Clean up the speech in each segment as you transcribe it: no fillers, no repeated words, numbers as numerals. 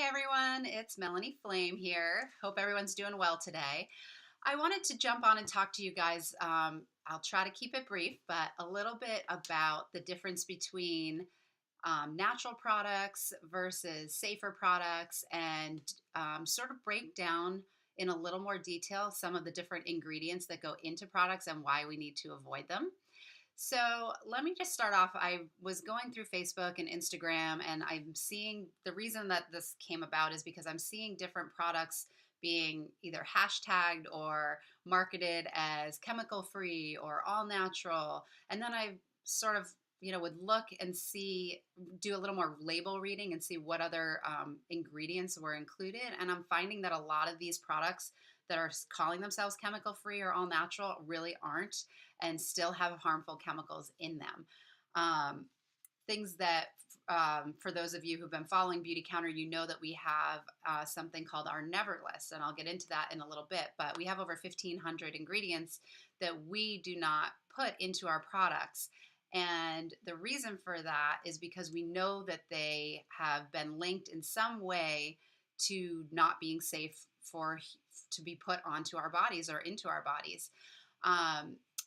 Hi everyone, it's Melanie Flame here. Hope everyone's doing well today. I wanted to jump on and talk to you guys. I'll try to keep it brief, but a little bit about the difference between natural products versus safer products and sort of break down in a little more detail some of the different ingredients that go into products and why we need to avoid them. So let me just start off. I was going through Facebook and Instagram, and I'm seeing the reason that this came about is because I'm seeing different products being either hashtagged or marketed as chemical free or all natural. And then I sort of would look and see, do a little more label reading and see what other ingredients were included. And I'm finding that a lot of these products that are calling themselves chemical free or all natural really aren't and still have harmful chemicals in them. Things that, for those of you who've been following Beautycounter, you know that we have something called our Never List, and I'll get into that in a little bit, but we have over 1,500 ingredients that we do not put into our products. And the reason for that is because we know that they have been linked in some way to not being safe to be put onto our bodies or into our bodies.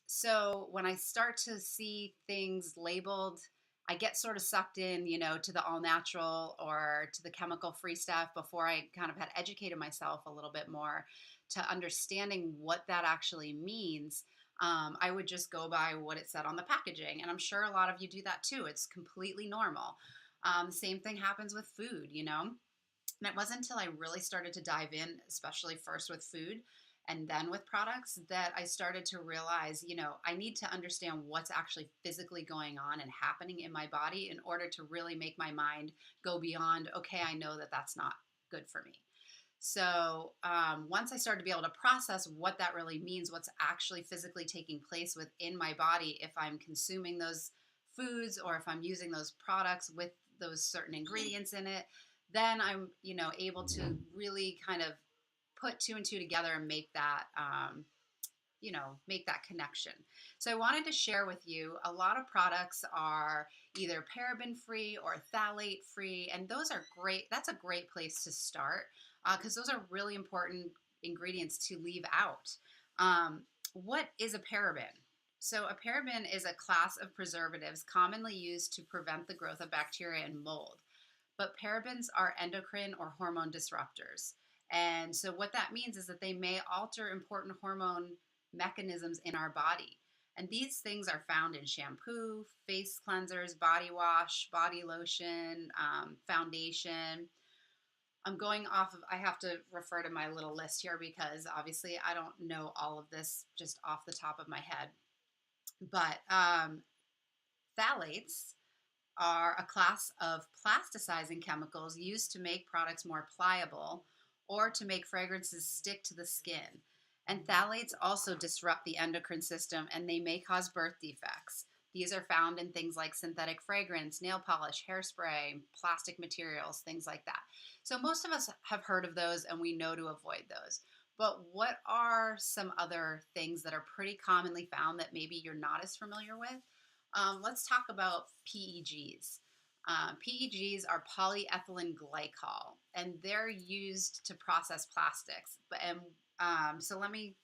So when I start to see things labeled, I get sort of sucked in, to the all natural or to the chemical free stuff before I kind of had educated myself a little bit more to understanding what that actually means. I would just go by what it said on the packaging. And I'm sure a lot of you do that too. It's completely normal. The same thing happens with food. And it wasn't until I really started to dive in, especially first with food and then with products, that I started to realize, I need to understand what's actually physically going on and happening in my body in order to really make my mind go beyond, okay, I know that that's not good for me. So once I started to be able to process what that really means, what's actually physically taking place within my body if I'm consuming those foods or if I'm using those products with those certain ingredients in it, then I'm, able to really kind of put two and two together and make that, make that connection. So I wanted to share with you, a lot of products are either paraben free or phthalate free, and those are great. That's a great place to start because those are really important ingredients to leave out. What is a paraben? So a paraben is a class of preservatives commonly used to prevent the growth of bacteria and mold. But parabens are endocrine or hormone disruptors. And so what that means is that they may alter important hormone mechanisms in our body. And these things are found in shampoo, face cleansers, body wash, body lotion, foundation. I'm going off of, I have to refer to my little list here because obviously I don't know all of this just off the top of my head. But phthalates are a class of plasticizing chemicals used to make products more pliable or to make fragrances stick to the skin. And phthalates also disrupt the endocrine system and they may cause birth defects. These are found in things like synthetic fragrance, nail polish, hairspray, plastic materials, things like that. So most of us have heard of those and we know to avoid those. But what are some other things that are pretty commonly found that maybe you're not as familiar with? Let's talk about PEGs. PEGs are polyethylene glycol, and they're used to process plastics. So let me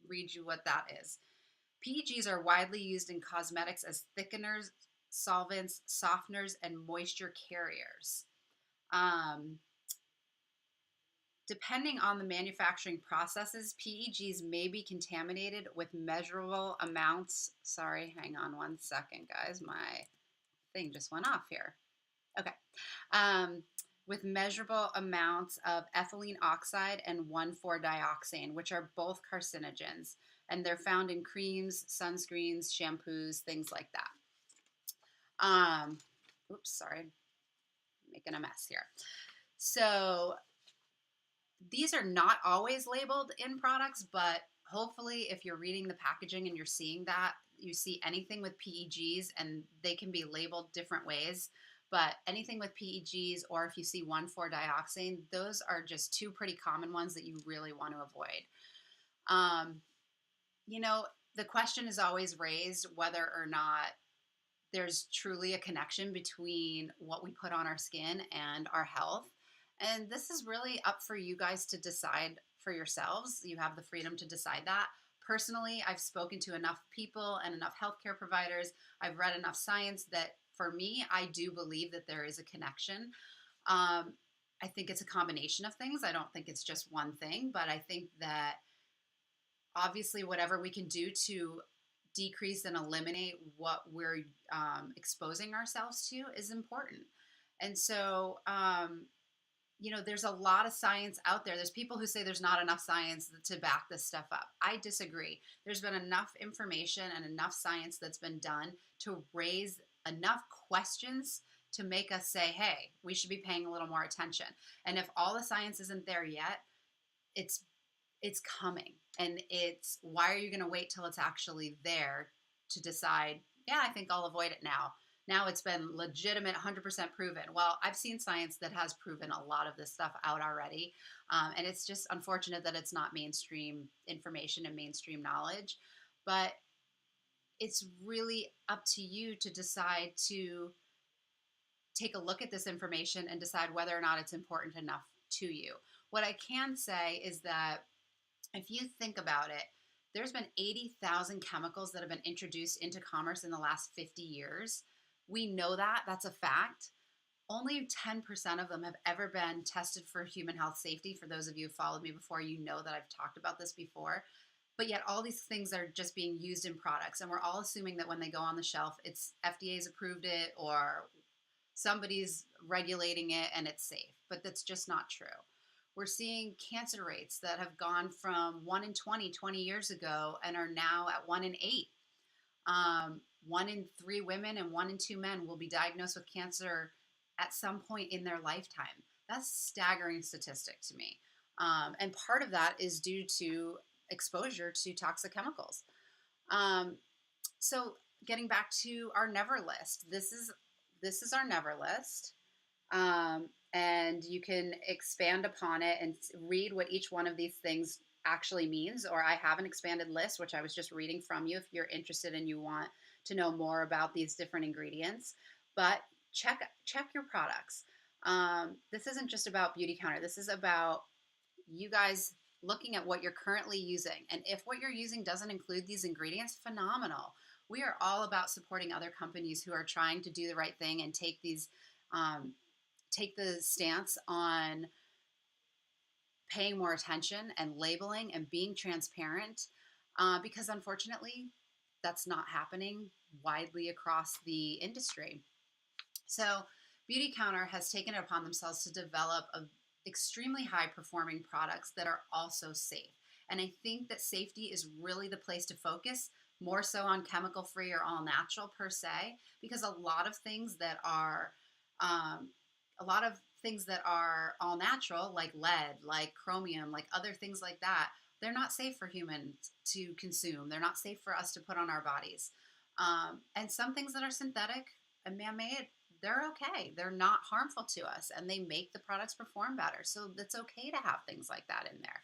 read you what that is. PEGs are widely used in cosmetics as thickeners, solvents, softeners, and moisture carriers. Depending on the manufacturing processes, PEGs may be contaminated with measurable amounts. Sorry, hang on one second, guys. My thing just went off here. Okay. With measurable amounts of ethylene oxide and 1,4-dioxane, which are both carcinogens. And they're found in creams, sunscreens, shampoos, things like that. Oops, sorry. Making a mess here. So these are not always labeled in products, but hopefully if you're reading the packaging and you're seeing that, you see anything with PEGs, and they can be labeled different ways, but anything with PEGs, or if you see 1,4-dioxane, those are just two pretty common ones that you really want to avoid. The question is always raised whether or not there's truly a connection between what we put on our skin and our health. And this is really up for you guys to decide for yourselves. You have the freedom to decide that. Personally, I've spoken to enough people and enough healthcare providers. I've read enough science that for me, I do believe that there is a connection. Um, I think it's a combination of things. I don't think it's just one thing, but I think that obviously, whatever we can do to decrease and eliminate what we're exposing ourselves to is important. And so, there's a lot of science out there. There's people who say there's not enough science to back this stuff up. I disagree. There's been enough information and enough science that's been done to raise enough questions to make us say, hey, we should be paying a little more attention. And if all the science isn't there yet, it's it's coming. And it's why are you going to wait till it's actually there to decide, yeah, I think I'll avoid it now. Now it's been legitimate, 100% proven. Well, I've seen science that has proven a lot of this stuff out already. And it's just unfortunate that it's not mainstream information and mainstream knowledge. But it's really up to you to decide to take a look at this information and decide whether or not it's important enough to you. What I can say is that if you think about it, there's been 80,000 chemicals that have been introduced into commerce in the last 50 years. We know that. That's a fact. Only 10% of them have ever been tested for human health safety. For those of you who followed me before, you know that I've talked about this before. But yet all these things are just being used in products. And we're all assuming that when they go on the shelf, it's FDA's approved it or somebody's regulating it and it's safe. But that's just not true. We're seeing cancer rates that have gone from 1 in 20 years ago and are now at 1 in 8. 1 in 3 women and 1 in 2 men will be diagnosed with cancer at some point in their lifetime. That's a staggering statistic to me. And part of that is due to exposure to toxic chemicals. So getting back to our never list, this is our never list. And you can expand upon it and read what each one of these things actually means. Or I have an expanded list, which I was just reading from you if you're interested and you want to know more about these different ingredients. But check your products. This isn't just about Beautycounter. This is about you guys looking at what you're currently using. And if what you're using doesn't include these ingredients, phenomenal. We are all about supporting other companies who are trying to do the right thing and take the stance on paying more attention and labeling and being transparent, because unfortunately that's not happening widely across the industry. So Beautycounter has taken it upon themselves to develop extremely high performing products that are also safe. And I think that safety is really the place to focus, more so on chemical free or all natural per se, because a lot of things that are all natural, like lead, like chromium, like other things like that, they're not safe for humans to consume. They're not safe for us to put on our bodies. And some things that are synthetic and man-made, they're okay. They're not harmful to us, and they make the products perform better. So it's okay to have things like that in there.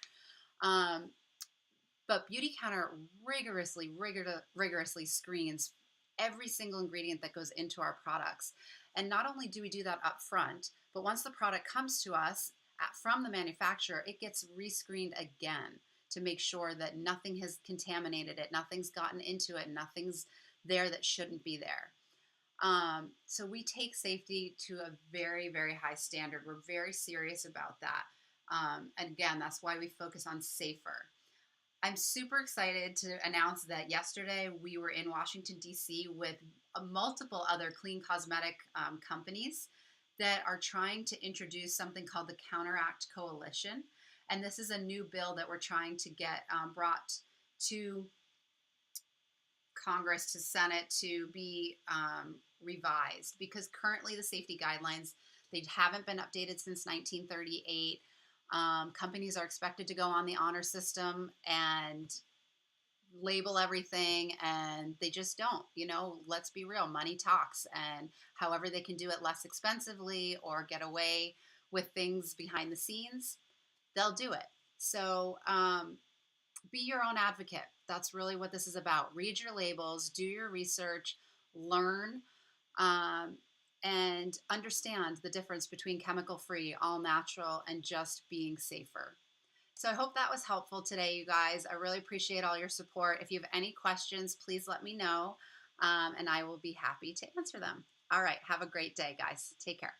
But Beautycounter rigorously screens every single ingredient that goes into our products. And not only do we do that up front, but once the product comes to us from the manufacturer, it gets rescreened again to make sure that nothing has contaminated it, nothing's gotten into it, nothing's there that shouldn't be there. So we take safety to a very, very high standard. We're very serious about that. And again, that's why we focus on safer. I'm super excited to announce that yesterday we were in Washington, D.C. with multiple other clean cosmetic companies that are trying to introduce something called the Counteract Coalition. And this is a new bill that we're trying to get brought to Congress, to Senate, to be revised, because currently the safety guidelines, they haven't been updated since 1938. Companies are expected to go on the honor system and label everything, and they just don't. Let's be real, money talks, and however they can do it less expensively or get away with things behind the scenes, they'll do it. So be your own advocate. That's really what this is about. Read your labels, do your research, learn, and understand the difference between chemical free, all natural, and just being safer. So I hope that was helpful today, you guys. I really appreciate all your support. If you have any questions, please let me know, and I will be happy to answer them. All right, have a great day, guys. Take care.